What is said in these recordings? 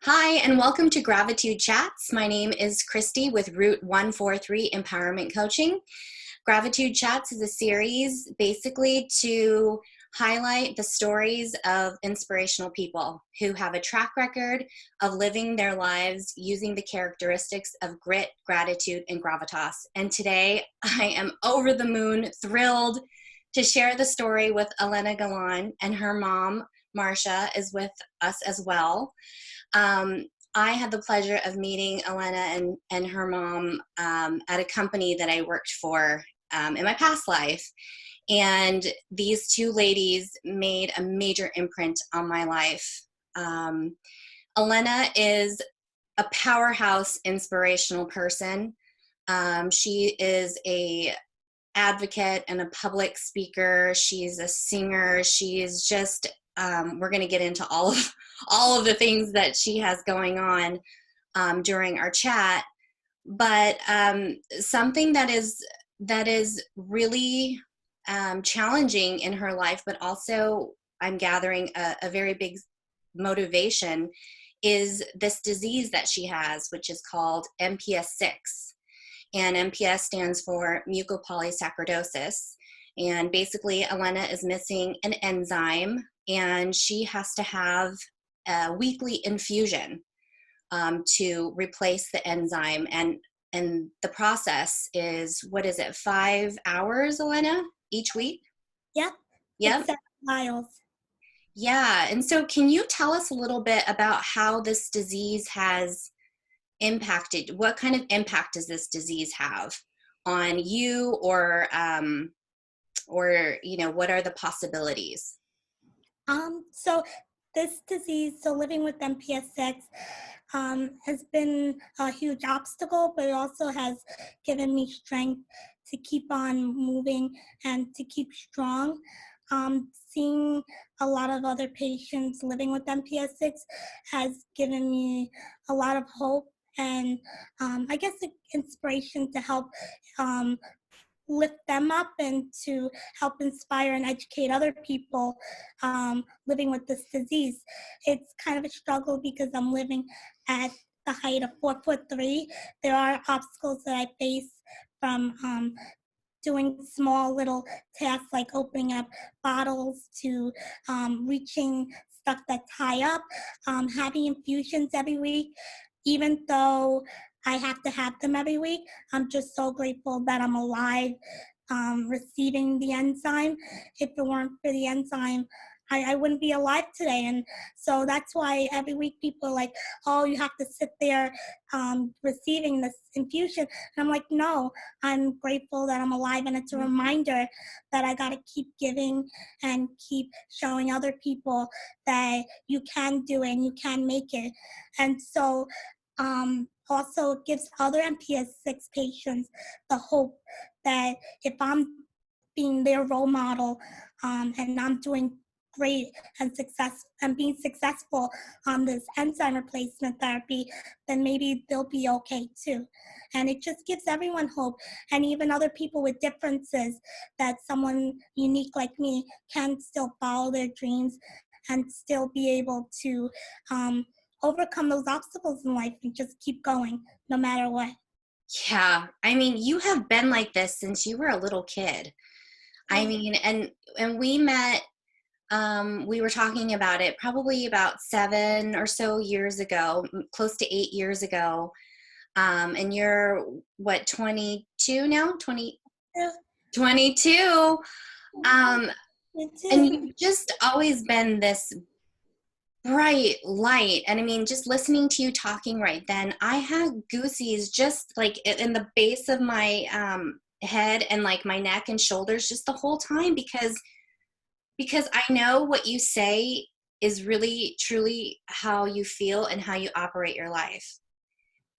Hi, and welcome to Gravitude Chats. My name is Christy with Route 143 Empowerment Coaching. Gravitude Chats is a series basically to highlight the stories of inspirational people who have a track record of living their lives using the characteristics of grit, gratitude, and gravitas. And today I am over the moon thrilled to share the story with Alena Galan, and her mom, Marcia, is with us as well. I had the pleasure of meeting Alena and her mom at a company that I worked for in my past life. And these two ladies made a major imprint on my life. Alena is a powerhouse inspirational person. She is a advocate and a public speaker. She's a singer. She's just we're going to get into all of the things that she has going on during our chat. But something that is really challenging in her life, but also I'm gathering a very big motivation, is this disease that she has, which is called MPS 6. And MPS stands for mucopolysaccharidosis. And basically, Alena is missing an enzyme, and she has to have a weekly infusion to replace the enzyme. And the process is, 5 hours, Alena, each week? Yep. Yep. It's 7 miles. Yeah. And so can you tell us a little bit about how this disease has impacted? What kind of impact does this disease have on you, or what are the possibilities? So this disease, living with MPS 6, has been a huge obstacle, but it also has given me strength to keep on moving and to keep strong. Seeing a lot of other patients living with MPS 6 has given me a lot of hope and I guess inspiration to help lift them up and to help inspire and educate other people living with this disease. It's kind of a struggle because I'm living at the height of 4'3". There are obstacles that I face from doing small little tasks like opening up bottles to reaching stuff that's high up, having infusions every week. Even though I have to have them every week, I'm just so grateful that I'm alive, receiving the enzyme. If it weren't for the enzyme, I wouldn't be alive today. And so that's why every week people are like, oh, you have to sit there receiving this infusion. And I'm like, no, I'm grateful that I'm alive. And it's a reminder that I got to keep giving and keep showing other people that you can do it and you can make it. And so also it gives other MPS 6 patients the hope that if I'm being their role model and I'm doing great and being successful on this enzyme replacement therapy, then maybe they'll be okay too. And it just gives everyone hope, and even other people with differences, that someone unique like me can still follow their dreams and still be able to overcome those obstacles in life and just keep going no matter what. Yeah, I mean, you have been like this since you were a little kid. I mean, and we met, we were talking about it probably about 7 or so years ago, close to 8 years ago. And you're, what, 22 now? 20, Yeah. 22. And you've just always been this bright light. And I mean, just listening to you talking right then, I had goosies just like in the base of my head and like my neck and shoulders just the whole time, because I know what you say is really truly how you feel and how you operate your life.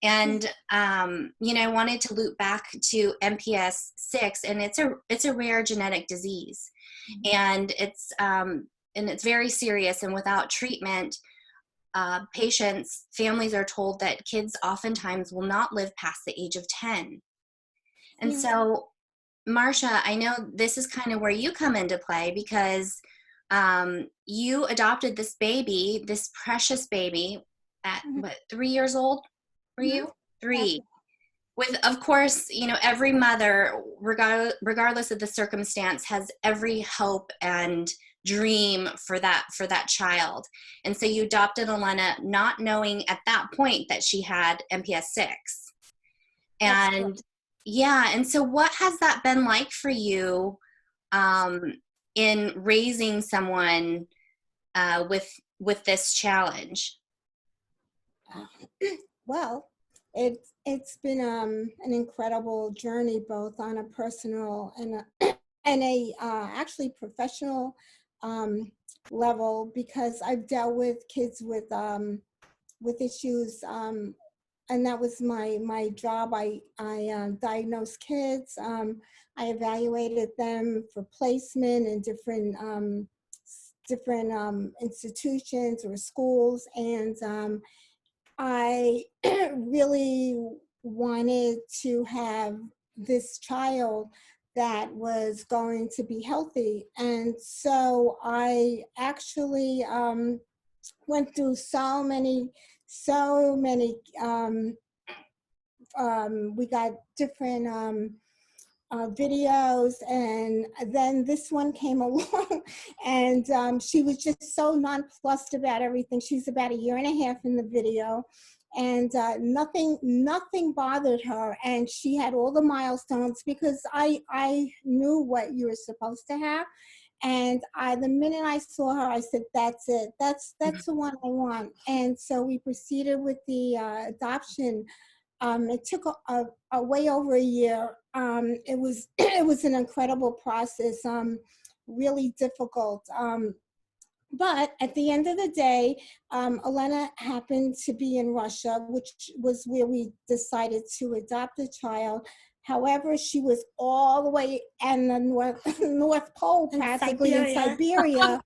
And I wanted to loop back to MPS 6, and it's a rare genetic disease. And it's very serious, and without treatment, families are told that kids oftentimes will not live past the age of 10. And so, Marcia, I know this is kind of where you come into play, because you adopted this baby, this precious baby, at what, 3 years old were Mm-hmm. you? Three. With, of course, every mother, regardless of the circumstance, has every hope and dream for that child. And so you adopted Alena not knowing at that point that she had MPS 6. And yeah, and so what has that been like for you in raising someone with this challenge? Well, it's been an incredible journey, both on a personal and a actually professional level, because I've dealt with kids with issues, and that was my job. I diagnosed kids. I evaluated them for placement in different institutions or schools, and I really wanted to have this child that was going to be healthy. And so I actually went through so many, we got different videos, and then this one came along, and she was just so nonplussed about everything. She's about 1.5 years in the video, and nothing bothered her, and she had all the milestones, because I knew what you were supposed to have. And the minute I saw her, I said, that's it. That's the one I want. And so we proceeded with the adoption. It took a way over 1 year. It was it was an incredible process, really difficult. But at the end of the day, Alena happened to be in Russia, which was where we decided to adopt a child. However, she was all the way in the North Pole, practically in Siberia.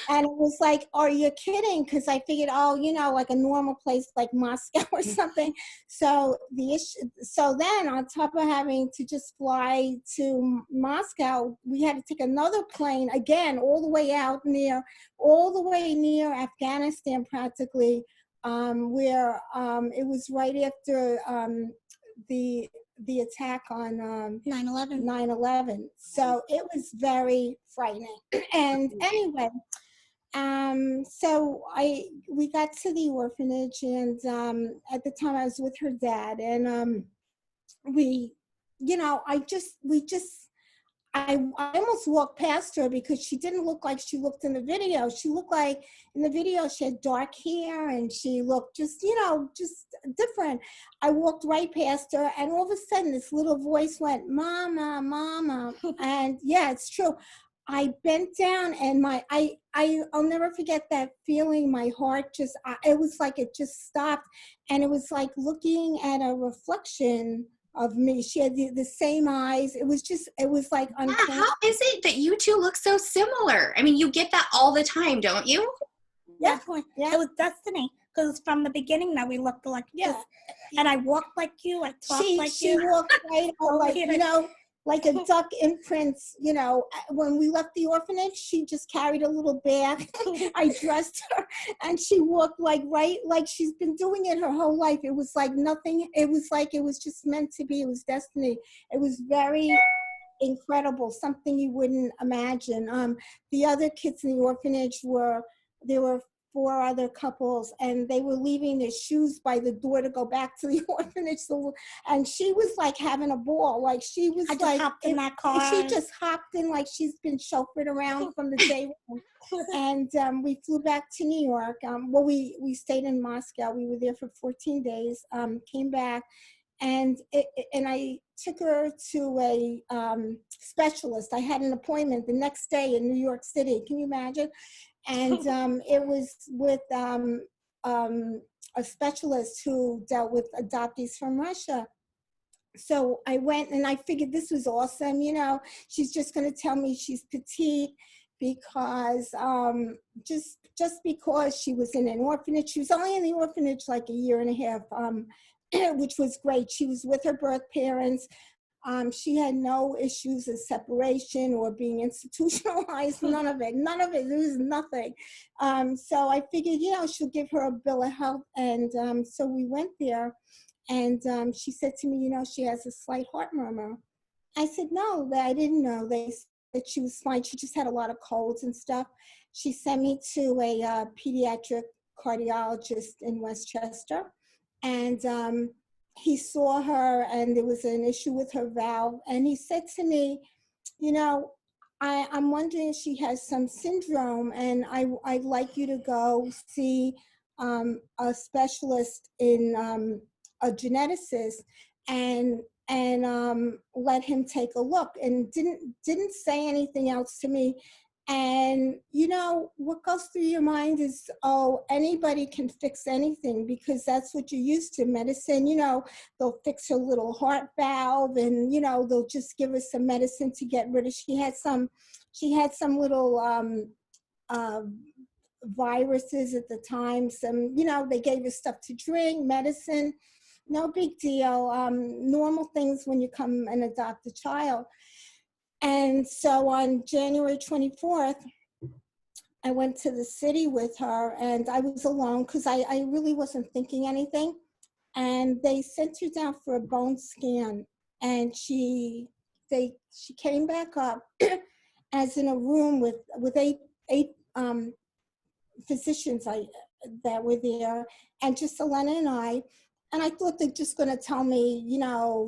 And it was like, are you kidding? Because I figured, like a normal place like Moscow or something. So so then, on top of having to just fly to Moscow, we had to take another plane again, all the way near Afghanistan, practically, where it was right after the attack on 9/11. So it was very frightening. And anyway, so we got to the orphanage, and at the time I was with her dad, and we, I almost walked past her, because she didn't look like she looked in the video. She looked like, in the video, she had dark hair, and she looked just different. I walked right past her, and all of a sudden this little voice went, "Mama, Mama." And yeah, it's true. I bent down, and I'll never forget that feeling. My heart it was like it just stopped, and it was like looking at a reflection of me. She had the same eyes. It was like uncanny. Yeah, how is it that you two look so similar? I mean, you get that all the time, don't you? Yeah. It was destiny, because from the beginning that we looked like this. And I walked like you, I talked like you. She walked right on, like a duck imprints. When we left the orphanage, she just carried a little bag. I dressed her, and she walked like she's been doing it her whole life. It was like nothing. It was like it was just meant to be. It was destiny. It was very incredible, something you wouldn't imagine. The other kids in the orphanage there were 4 other couples, and they were leaving their shoes by the door to go back to the orphanage. And she was like having a ball. Like she was hopped in that car. She just hopped in like she's been chauffeured around from the day one. And we flew back to New York. We stayed in Moscow. We were there for 14 days. Came back, and I took her to a specialist. I had an appointment the next day in New York City. Can you imagine? And it was with a specialist who dealt with adoptees from Russia. So I went, and I figured this was awesome. She's just going to tell me she's petite, because just because she was in an orphanage. She was only in the orphanage like 1.5 years, which was great. She was with her birth parents. She had no issues of separation or being institutionalized, none of it, there was nothing. So I figured, she'll give her a bill of health. And so we went there, and she said to me, she has a slight heart murmur. I said, no, I didn't know. They said that she was fine. She just had a lot of colds and stuff. She sent me to a pediatric cardiologist in Westchester. And he saw her, and there was an issue with her valve. And he said to me, I'm wondering if she has some syndrome, and I'd like you to go see a specialist in a geneticist, and let him take a look. And didn't say anything else to me. And what goes through your mind is, oh, anybody can fix anything, because that's what you're used to. Medicine, they'll fix her little heart valve, and they'll just give her some medicine to get rid of. She had some little viruses at the time. Some, they gave her stuff to drink, medicine. No big deal. Normal things when you come and adopt a child. And so on January 24th, I went to the city with her, and I was alone because I really wasn't thinking anything. And they sent her down for a bone scan, and she came back up as in a room with eight physicians that were there, and just Alena and I. And I thought they're just going to tell me,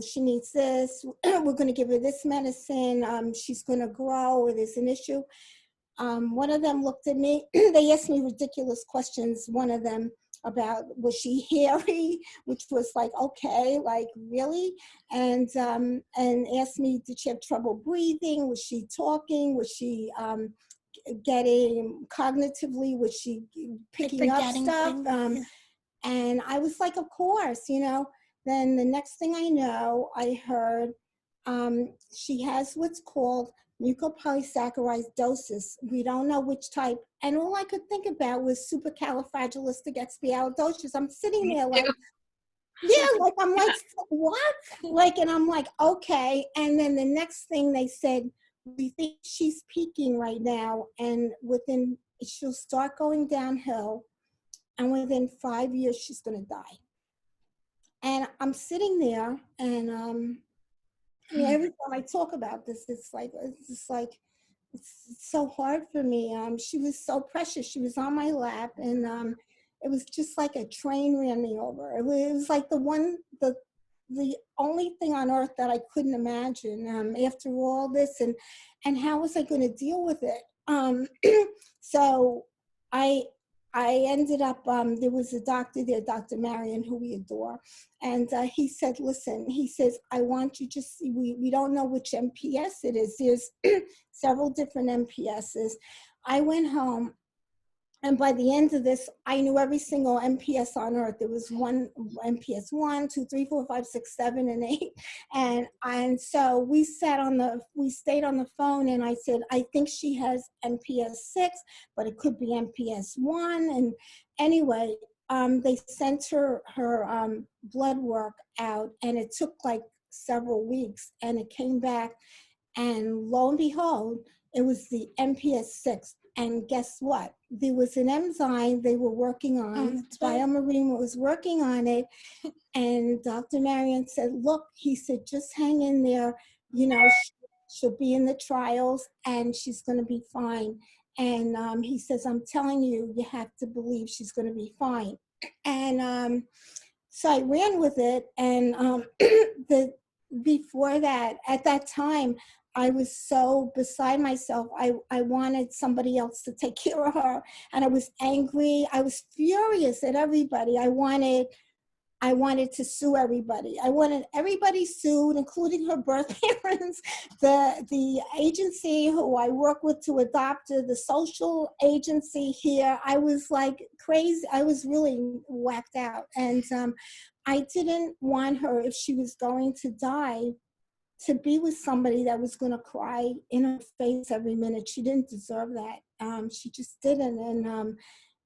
she needs this. We're going to give her this medicine. She's going to grow, or there's an issue. One of them looked at me. They asked me ridiculous questions. One of them about, was she hairy? Which was like, okay, like really? And asked me, did she have trouble breathing? Was she talking? Was she getting cognitively? Was she picking up stuff? And I was like, of course, Then the next thing I know, I heard she has what's called mucopolysaccharidosis. We don't know which type. And all I could think about was supercalifragilisticexpialidocious. I'm sitting there like, I'm like, what? And I'm like, okay. And then the next thing they said, we think she's peaking right now, and she'll start going downhill. And within 5 years, she's going to die. And I'm sitting there, and every time I talk about this, it's so hard for me. She was so precious. She was on my lap, and it was just like a train ran me over. It was like the only thing on earth that I couldn't imagine after all this, and how was I going to deal with it? So I ended up, there was a doctor there, Dr. Marion, who we adore. And he said, listen, he says, I want you to see, we don't know which MPS it is. There's several different MPSs. I went home, and by the end of this, I knew every single MPS on earth. There was one MPS 1, 2, 3, 4, 5, 6, 7, and 8. And so we stayed on the phone, and I said, I think she has MPS 6, but it could be MPS 1. And anyway, they sent her blood work out, and it took like several weeks, and it came back, and lo and behold, it was the MPS 6. And guess what? There was an enzyme they were working on. BioMarine was working on it. And Dr. Marion said, look, he said, just hang in there. She'll be in the trials, and she's going to be fine. And he says, I'm telling you, you have to believe she's going to be fine. And so I ran with it. And before that, at that time, I was so beside myself. I wanted somebody else to take care of her. And I was angry. I was furious at everybody. I wanted to sue everybody. I wanted everybody sued, including her birth parents, the agency who I work with to adopt her, the social agency here. I was like crazy. I was really whacked out. And I didn't want her, if she was going to die, to be with somebody that was going to cry in her face every minute. She didn't deserve that. She just didn't.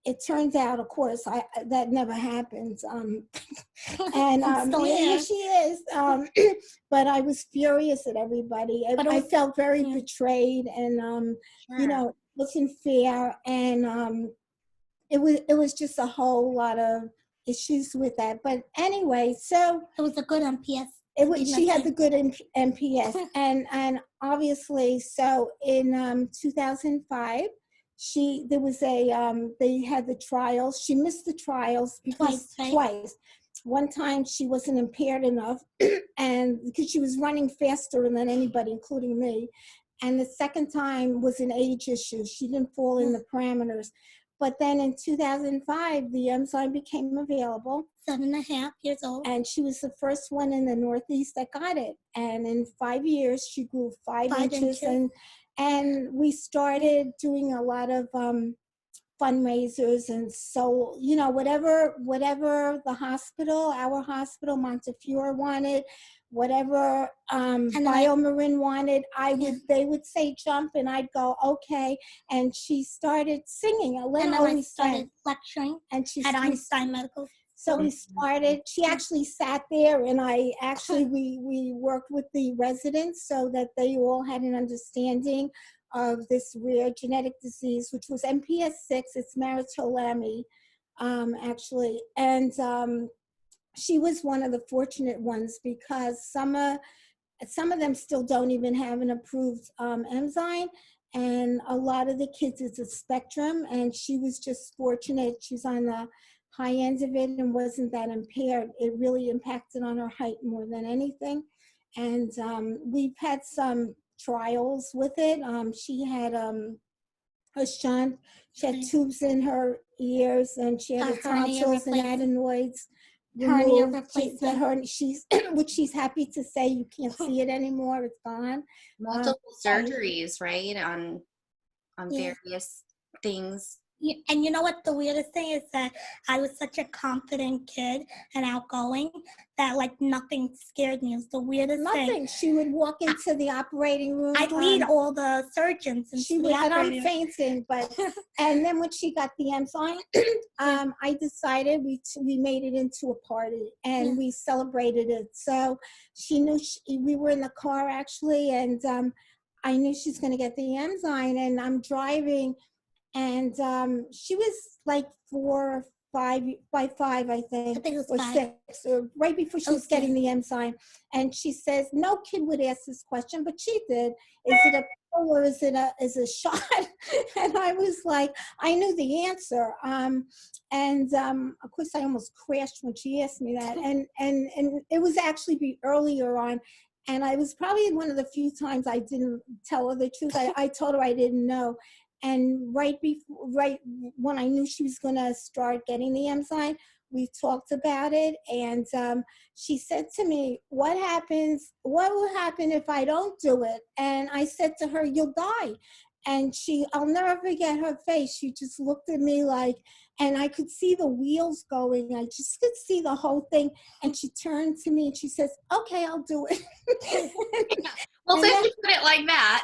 it turns out, of course, that never happened. And Still yeah, here. she is. But I was furious at everybody. I felt very betrayed, and you know, it wasn't fair. And it was just a whole lot of issues with that. But anyway, so It was a good MPS. she had the good MPS, and obviously, so in 2005, there was they had the trials. She missed the trials because twice. One time she wasn't impaired enough, and because she was running faster than anybody, including me. And the second time was an age issue. She didn't fall in the parameters. But then in 2005, the enzyme became available. 7.5 years old. And she was the first one in the Northeast that got it. And in 5 years, she grew 5 inches. And we started doing a lot of fundraisers. And so, you know, whatever the hospital, our hospital, Montefiore wanted, whatever BioMarin wanted, they would say jump, and I'd go okay. And she started singing. Alena always started lecturing, and she at Einstein Medical. So we started. She actually sat there, and we worked with the residents so that they all had an understanding of this rare genetic disease, which was MPS 6. It's Maritolami, actually, and she was one of the fortunate ones because some of them still don't even have an approved enzyme, and a lot of the kids, it's a spectrum, and she was just fortunate. She's on the high end of it and wasn't that impaired. It really impacted on her height more than anything. And we've had some trials with it. She had a shunt. She had tubes in her ears, and she had tonsils and adenoids removed. Which she's happy to say you can't see it anymore. It's gone. Multiple surgeries, right? On various things. And you know what the weirdest thing is, that I was such a confident kid and outgoing that like nothing scared me. It was the weirdest thing. Nothing. She would walk into the operating room. I'd lead all the surgeons. And she would, and I'm fainting, but and then when she got the enzyme, I decided we made it into a party, and we celebrated it. So she knew we were in the car actually, and I knew she's going to get the enzyme, and I'm driving. And she was like 4 or 5, by 5, I think it was or 5. 6, or right before she was getting the enzyme. And she says, no kid would ask this question, but she did. Is it a pill or is it a shot? And I was like, I knew the answer. Of course, I almost crashed when she asked me that. And it was actually earlier on. And I was probably one of the few times I didn't tell her the truth. I told her I didn't know. And right when I knew she was going to start getting the enzyme, we talked about it. And she said to me, what will happen if I don't do it? And I said to her, you'll die. And I'll never forget her face. She just looked at me like, and I could see the wheels going. I just could see the whole thing. And she turned to me and she says, okay, I'll do it. Well, since you put it like that.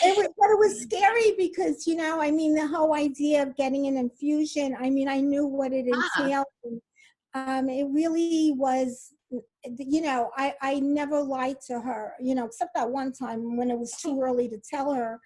But it was scary because, you know, I mean, the whole idea of getting an infusion, I mean, I knew what it entailed. It really was, you know, I never lied to her, you know, except that one time when it was too early to tell her.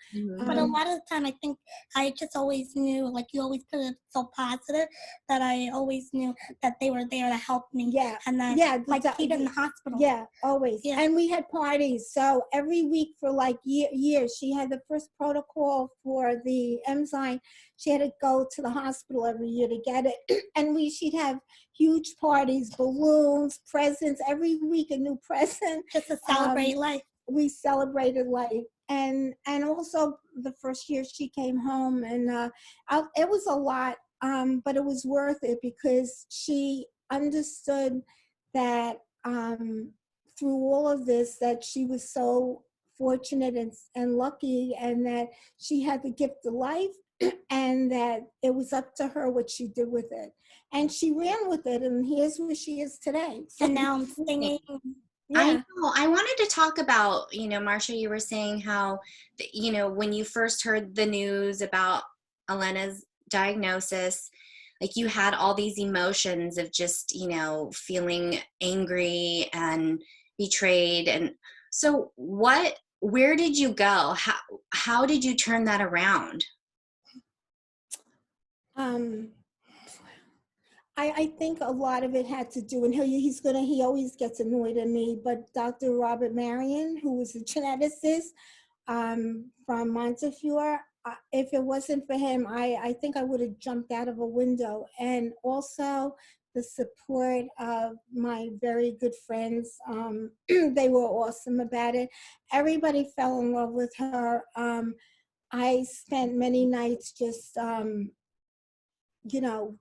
But a lot of the time, I think I just always knew, like you always put it so positive, that I always knew that they were there to help me. Yeah. And then, like even in the hospital. Yeah, always. Yeah. And we had parties. So every week for like years, she had the first protocol for the enzyme. She had to go to the hospital every year to get it. And she'd have huge parties, balloons, presents, every week a new present. Just to celebrate life. We celebrated life. And also the first year she came home, and it was a lot, but it was worth it because she understood that through all of this, that she was so fortunate and lucky, and that she had the gift of life, and that it was up to her what she did with it. And she ran with it, and here's where she is today. So now I'm singing. Yeah. I know. I wanted to talk about, you know, Marcia, you were saying how, you know, when you first heard the news about Alena's diagnosis, like you had all these emotions of just, you know, feeling angry and betrayed. And so where did you go? How did you turn that around? Um, I think a lot of it had to do, and he always gets annoyed at me, but Dr. Robert Marion, who was a geneticist from Montefiore, if it wasn't for him, I think I would have jumped out of a window. And also the support of my very good friends. They were awesome about it. Everybody fell in love with her. I spent many nights just, you know,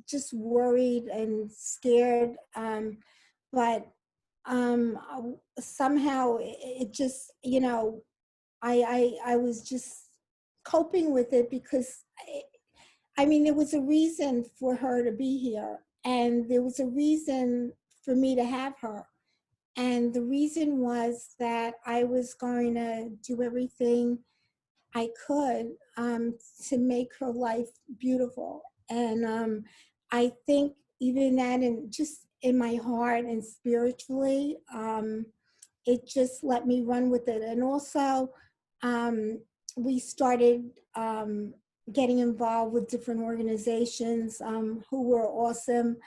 just worried and scared. But somehow it just, you know, I was just coping with it because I mean, there was a reason for her to be here, and there was a reason for me to have her. And the reason was that I was going to do everything I could to make her life beautiful. And I think even that, and just in my heart and spiritually, it just let me run with it. And also, we started getting involved with different organizations who were awesome.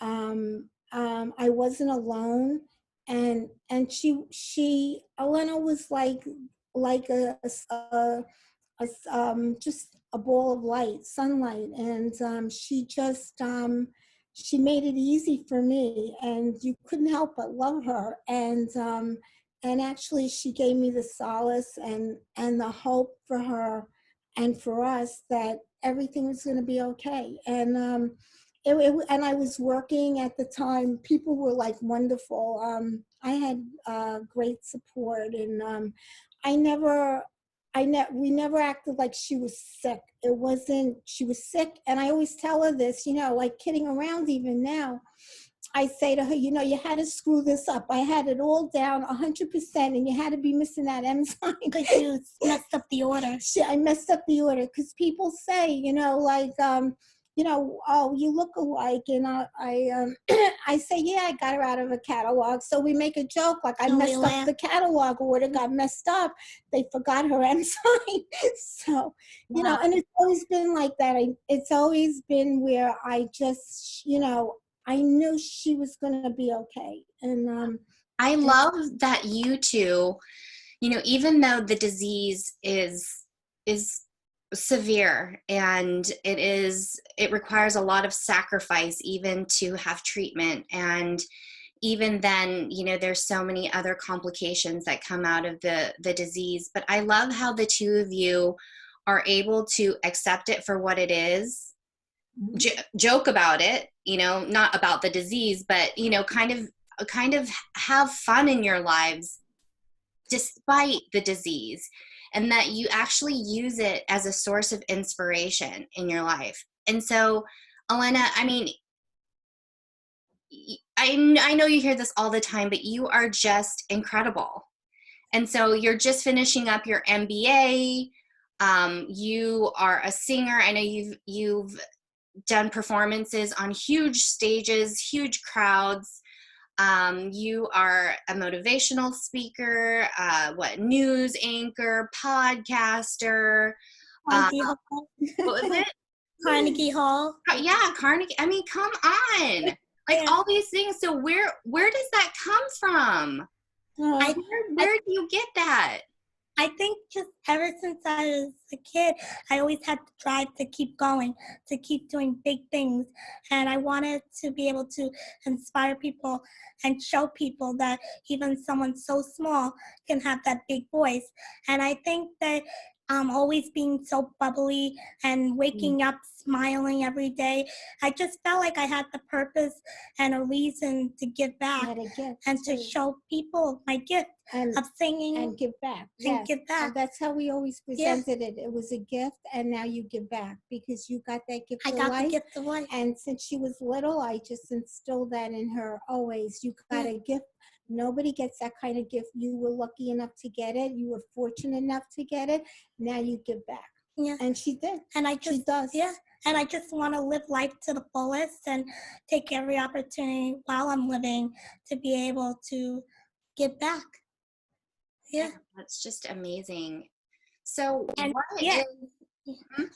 I wasn't alone, and Alena was like just a ball of light, sunlight, and she made it easy for me, and you couldn't help but love her. And actually, she gave me the solace and the hope for her and for us that everything was going to be okay. And and I was working at the time. People were like wonderful. I had great support, and I never we never acted like she was sick. It wasn't, she was sick. And I always tell her this, you know, like kidding around even now. I say to her, you know, you had to screw this up. I had it all down 100%, and you had to be missing that enzyme. Because you messed up the order. I messed up the order because people say, you know, like, you know, oh, you look alike. And I say, yeah, I got her out of a catalog. So we make a joke, like I messed up the catalog order, got messed up. They forgot her enzyme. So, you know, and it's always been like that. It's always been where I just, you know, I knew she was going to be okay. And I love that you two, you know, even though the disease is severe and it requires a lot of sacrifice even to have treatment, and even then, you know, there's so many other complications that come out of the disease. But I love how the two of you are able to accept it for what it is, joke about it, you know, not about the disease, but, you know, kind of have fun in your lives despite the disease, and that you actually use it as a source of inspiration in your life. And so, Alena, I mean, I know you hear this all the time, but you are just incredible. And so you're just finishing up your MBA. You are a singer. I know you've done performances on huge stages, huge crowds. You are a motivational speaker, news anchor, podcaster. Carnegie Hall. What was it? Carnegie Hall. Yeah, Carnegie. I mean, come on. Like all these things. So where does that come from? Where do you get that? I think just ever since I was a kid, I always had the drive to keep going, to keep doing big things. And I wanted to be able to inspire people and show people that even someone so small can have that big voice. And I think that always being so bubbly and waking up smiling every day, I just felt like I had the purpose and a reason to give back and to show people my gift of singing and give back. And give back. And that's how we always presented it. It was a gift, and now you give back because you got that gift of life. I got the gift of life. And since she was little, I just instilled that in her always. You got a gift. Nobody gets that kind of gift. You were lucky enough to get it. You were fortunate enough to get it. Now you give back. Yeah. And she did. And she does. Yeah. And I just want to live life to the fullest and take every opportunity while I'm living to be able to give back. Yeah. That's just amazing. So And what yeah. is,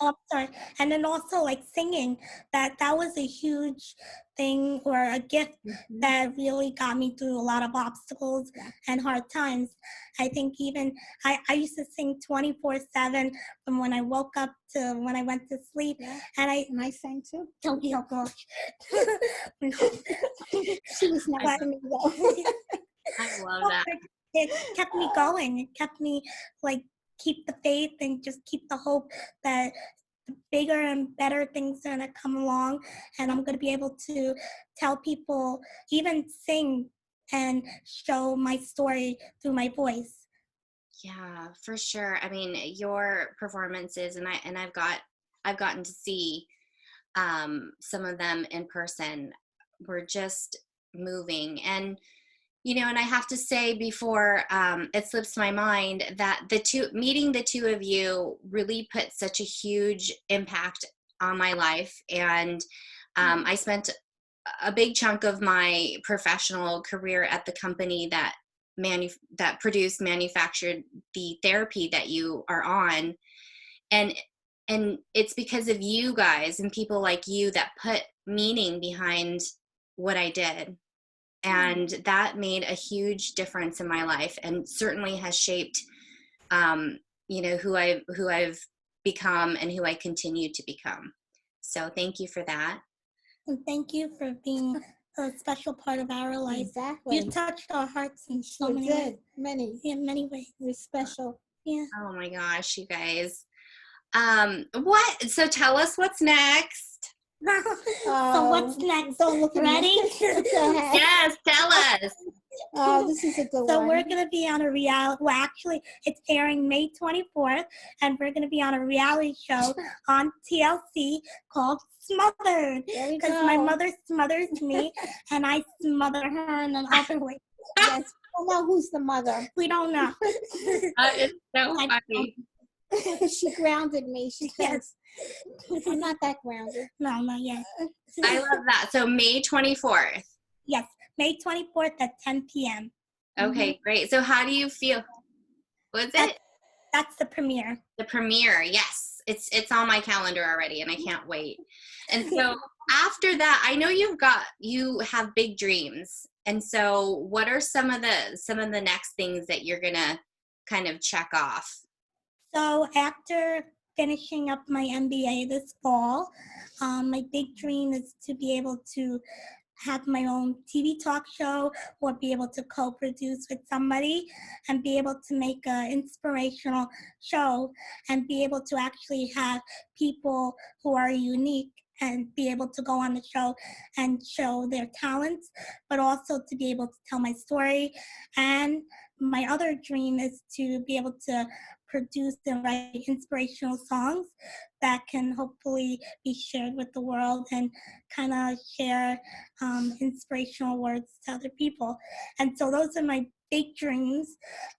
Oh, I'm sorry. And then also like singing, that was a huge thing or a gift that really got me through a lot of obstacles and hard times. I think even I used to sing 24/7 from when I woke up to when I went to sleep. And I sang too. Oh, yeah, gosh. She was nice to me though. I love that. It kept me going. It kept me like keep the faith and just keep the hope that bigger and better things are going to come along, and I'm going to be able to tell people, even sing and show my story through my voice. Yeah, for sure. I mean, your performances, and I've gotten to see some of them in person, were just moving. And and I have to say before it slips my mind that meeting the two of you really put such a huge impact on my life. And I spent a big chunk of my professional career at the company that manufactured the therapy that you are on. And it's because of you guys and people like you that put meaning behind what I did. And that made a huge difference in my life, and certainly has shaped, who I've become and who I continue to become. So thank you for that. And thank you for being a special part of our life. Exactly. You touched our hearts in so many ways. In many ways. You're special. Yeah. Oh my gosh, you guys. So tell us what's next. So what's next? Don't look at Ready? Yes, tell us. Oh, this is a good one. So we're going to be on a reality, well, actually, it's airing May 24th, and we're going to be on a reality show on TLC called Smothered. Because my mother smothers me, and I smother her in another way. Yes. We don't know who's the mother. We don't know. It's so funny. She grounded me. She thinks I'm not that grounded. No, not yet. I love that. So May 24th. Yes, May 24th at 10 p.m. Okay, great. So how do you feel? Was it? That's the premiere. The premiere, yes. It's on my calendar already, and I can't wait. And so after that, I know you have big dreams. And so what are some of the next things that you're gonna kind of check off? So after finishing up my MBA this fall, my big dream is to be able to have my own TV talk show or be able to co-produce with somebody and be able to make an inspirational show and be able to actually have people who are unique and be able to go on the show and show their talents, but also to be able to tell my story. And my other dream is to be able to produce and write inspirational songs that can hopefully be shared with the world and kind of share inspirational words to other people. And so those are my big dreams.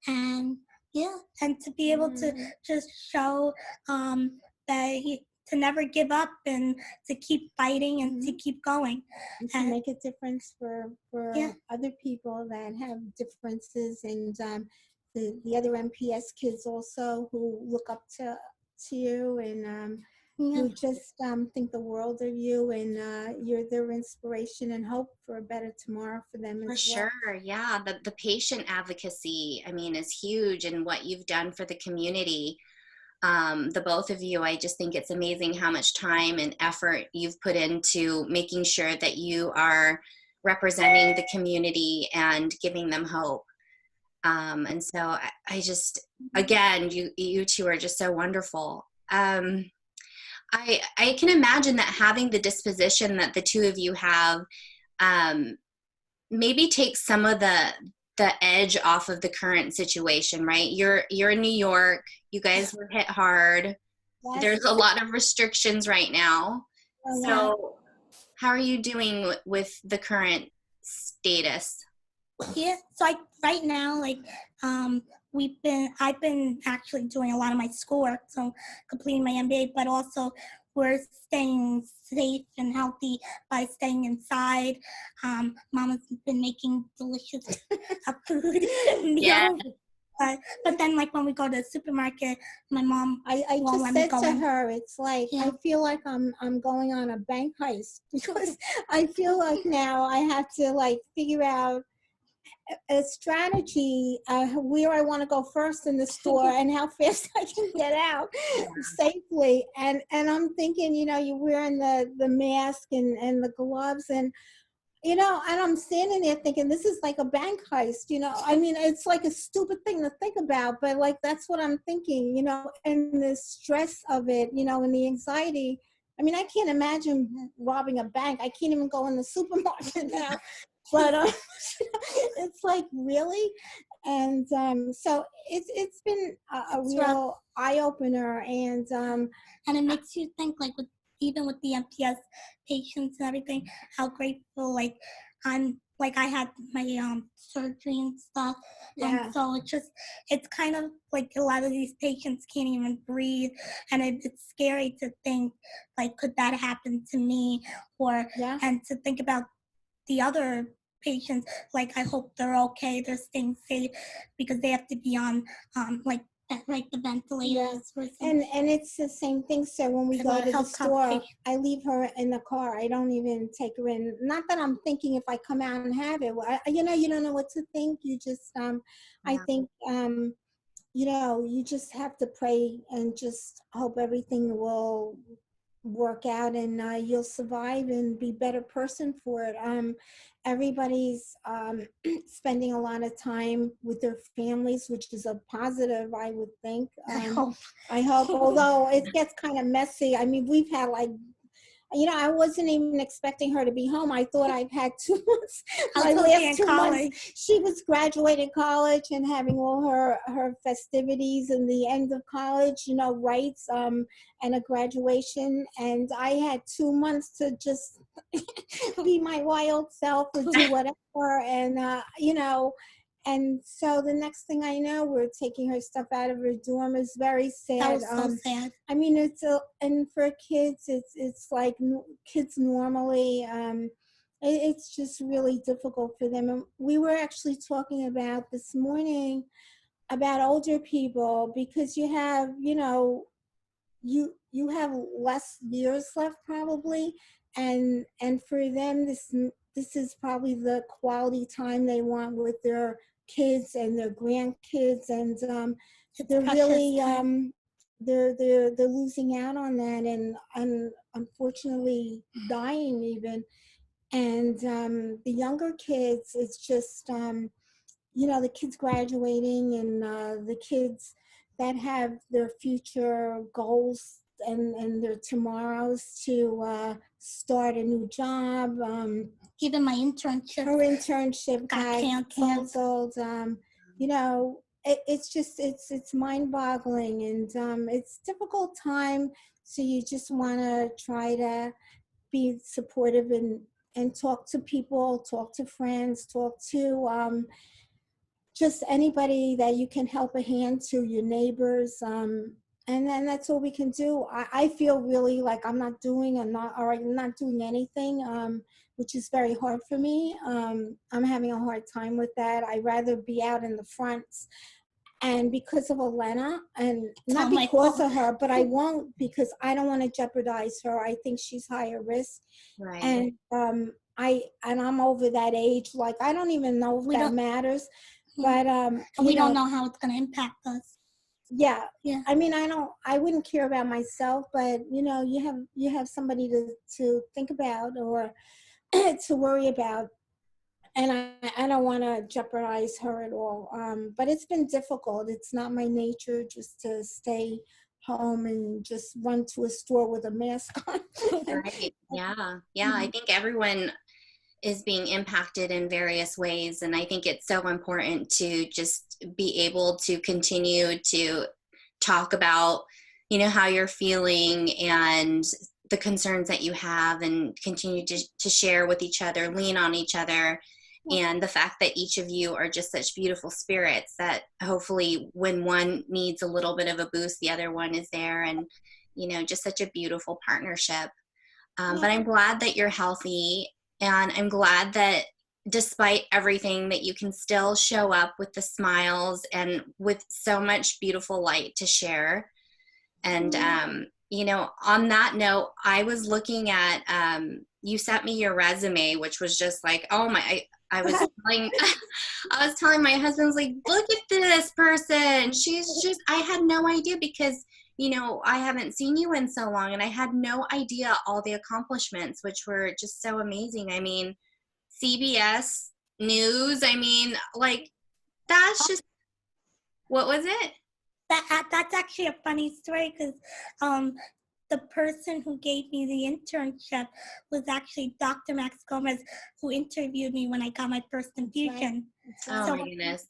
And yeah, and to be able to just show that to never give up and to keep fighting and to keep going. And to make a difference for other people that have differences, and the other MPS kids also who look up to you and who just think the world of you, and you're their inspiration and hope for a better tomorrow for them as well. For sure, yeah. The patient advocacy, I mean, is huge, and what you've done for the community. The both of you, I just think it's amazing how much time and effort you've put into making sure that you are representing the community and giving them hope. And so I just, again, you two are just so wonderful. I can imagine that having the disposition that the two of you have maybe takes some of the edge off of the current situation, right? You're in New York. You guys were hit hard. Yes. There's a lot of restrictions right now. Oh, so how are you doing with the current status? Yeah, so right now, I've been actually doing a lot of my schoolwork, so completing my MBA, but also we're staying safe and healthy by staying inside. Mama's been making delicious food, Yeah. But then, like, when we go to the supermarket, my mom I won't just let me said go to in. her, it's like, Yeah. I feel like I'm going on a bank heist because I feel like now I have to like figure out a strategy where I want to go first in the store and how fast I can get out safely. And I'm thinking, you know, you're wearing the mask and the gloves and you know, and I'm standing there thinking, this is like a bank heist, you know. I mean, it's like a stupid thing to think about, but like that's what I'm thinking, you know, and the stress of it, you know, and the anxiety. I mean, I can't imagine robbing a bank. I can't even go in the supermarket now. But it's like, really? And so it's been a It's rough. real eye opener. And And it makes you think, like, even with the MPS patients and everything, how grateful, like, I'm, like, I had my surgery and stuff. yeah. And so it's kind of like a lot of these patients can't even breathe. And it's scary to think, like, could that happen to me? Yeah. And to think about the other patients, like, I hope they're okay, they're staying safe, because they have to be on, like the ventilators. Yeah. And it's the same thing. So when we go to the store, I leave her in the car. I don't even take her in. Not that I'm thinking if I come out and have it. You know, you don't know what to think. You just, I think, you know, you just have to pray and just hope everything will work out and you'll survive and be a better person for it. Everybody's spending a lot of time with their families, which is a positive, I would think. I hope, although it gets kind of messy. I mean, we've had like, you know, I wasn't even expecting her to be home. I thought I've had 2 months. My last 2 months, she was graduating college and having all her festivities and the end of college, you know, rites and a graduation. And I had 2 months to just be my wild self or do whatever. And, you know, and so the next thing I know, we're taking her stuff out of her dorm. It's very sad. That was so sad. I mean, and for kids, it's like kids normally, it's just really difficult for them. And we were actually talking about this morning about older people because you have, you know, you have less years left probably, and for them this is probably the quality time they want with their kids and their grandkids, and they're really they're losing out on that and unfortunately dying even. And the younger kids, it's just you know, the kids graduating and the kids that have their future goals and their tomorrows to start a new job. Even my internship. Her internship got canceled. You know, it's just, it's mind-boggling, and it's a difficult time. So you just want to try to be supportive and talk to people, talk to friends, talk to just anybody that you can help a hand to, your neighbors. And then that's all we can do. I feel really like I'm not doing anything, which is very hard for me. I'm having a hard time with that. I'd rather be out in the front. And because of Alena, and not because of her, but I won't, because I don't want to jeopardize her. I think she's higher risk. Right. And I'm over that age. Like, I don't even know if that matters. But we don't know how it's going to impact us. Yeah. I mean, I wouldn't care about myself, but you know, you have somebody to think about or to worry about. And I don't want to jeopardize her at all. But it's been difficult. It's not my nature just to stay home and just run to a store with a mask on. Right. Yeah. I think everyone is being impacted in various ways, and I think it's so important to just be able to continue to talk about, you know, how you're feeling and the concerns that you have, and continue to share with each other, lean on each other, and the fact that each of you are just such beautiful spirits that hopefully when one needs a little bit of a boost, the other one is there, and just such a beautiful partnership. But I'm glad that you're healthy, and I'm glad that despite everything that you can still show up with the smiles and with so much beautiful light to share. And on that note, I was looking at you sent me your resume, which was just like, oh my, I was telling I was telling my husband, like, look at this person, she's just, I had no idea, because I haven't seen you in so long, and I had no idea all the accomplishments, which were just so amazing. I mean, CBS News, I mean, like, that's just, what was it? That's actually a funny story, because the person who gave me the internship was actually Dr. Max Gomez, who interviewed me when I got my first infusion. Right. Oh, my goodness.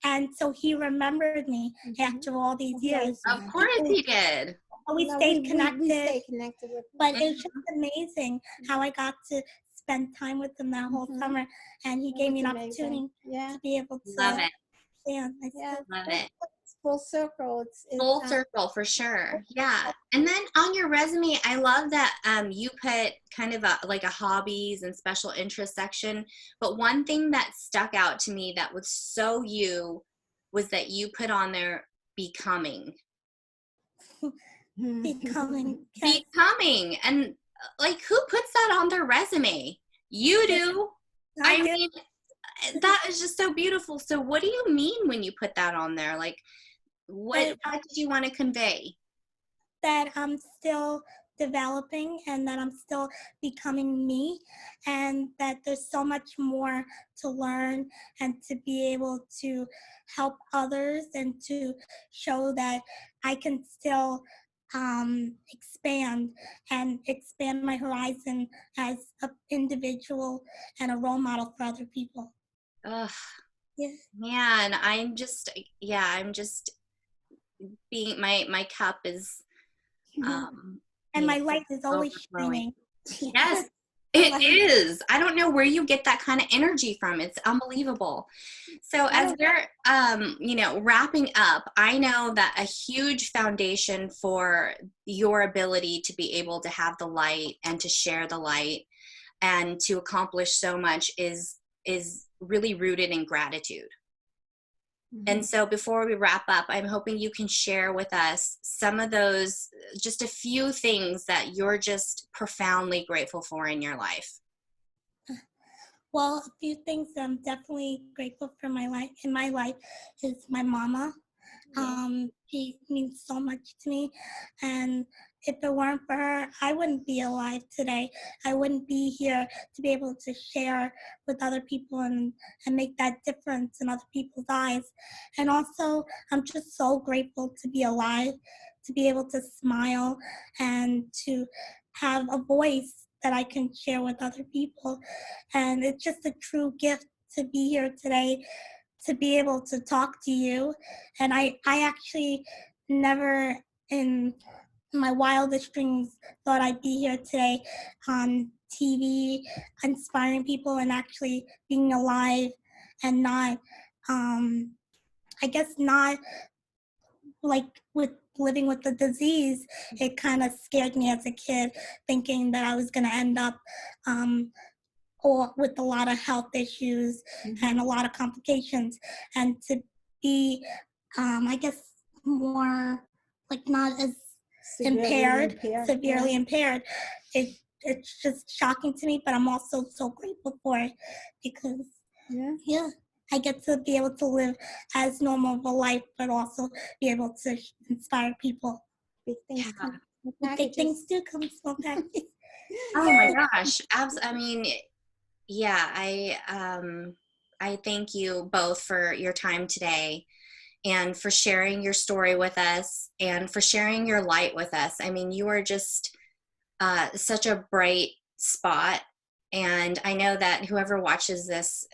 And so he remembered me after all these years. Of course he did. We stayed connected. We stayed connected with him. But it's just amazing how I got to spend time with him that whole summer, and he gave me an opportunity to be able to love it. Love it. It's full circle. It's full circle for sure. Yeah. And then on your resume, I love that you put kind of like a hobbies and special interest section. But one thing that stuck out to me that was so you was that you put on there becoming. Becoming. And like, who puts that on their resume? You do. I mean, that is just so beautiful. So what do you mean when you put that on there? Like, what did you want to convey? That I'm still developing, and that I'm still becoming me, and that there's so much more to learn, and to be able to help others, and to show that I can still expand my horizon as an individual and a role model for other people. Ugh. Yeah. Man, I'm just being, my cup is and my light is always shining. Yes, it is. I don't know where you get that kind of energy from. It's unbelievable. So as we're wrapping up, I know that a huge foundation for your ability to be able to have the light and to share the light and to accomplish so much is really rooted in gratitude. And so before we wrap up, I'm hoping you can share with us some of those, just a few things that you're just profoundly grateful for in your life. Well, a few things that I'm definitely grateful for in my life is my mama. She means so much to me, and if it weren't for her, I wouldn't be alive today. I wouldn't be here to be able to share with other people and make that difference in other people's eyes. And also, I'm just so grateful to be alive, to be able to smile, and to have a voice that I can share with other people. And it's just a true gift to be here today, to be able to talk to you. And I actually never in my wildest dreams thought I'd be here today on TV, inspiring people and actually being alive, and not, I guess not like with living with the disease. It kind of scared me as a kid, thinking that I was going to end up or with a lot of health issues and a lot of complications, and to be, I guess, more like not as severely impaired. It's just shocking to me, but I'm also so grateful for it, because I get to be able to live as normal of a life, but also be able to inspire people. Big things come. Big things do come small packages. Oh my gosh. I mean, yeah, I thank you both for your time today and for sharing your story with us and for sharing your light with us. I mean, you are just such a bright spot. And I know that whoever watches this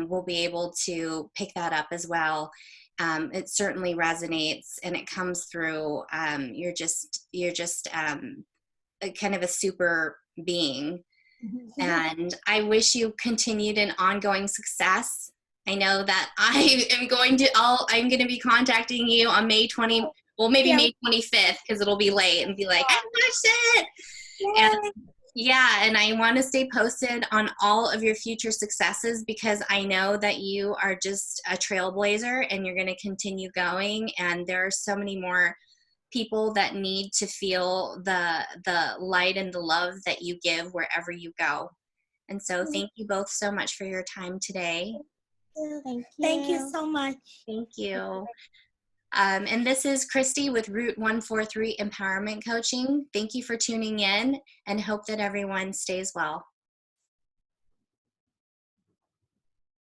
will be able to pick that up as well. It certainly resonates and it comes through. You're just kind of a super being. And I wish you continued and ongoing success. I know that I'm going to be contacting you on May 20, well, maybe May 25th, because it'll be late, and be like, I watched it. And yeah, and I want to stay posted on all of your future successes, because I know that you are just a trailblazer and you're going to continue going. And there are so many more people that need to feel the light and the love that you give wherever you go. And so thank you both so much for your time today. Thank you so much. Thank you. And this is Christy with Route 143 Empowerment Coaching. Thank you for tuning in, and hope that everyone stays well.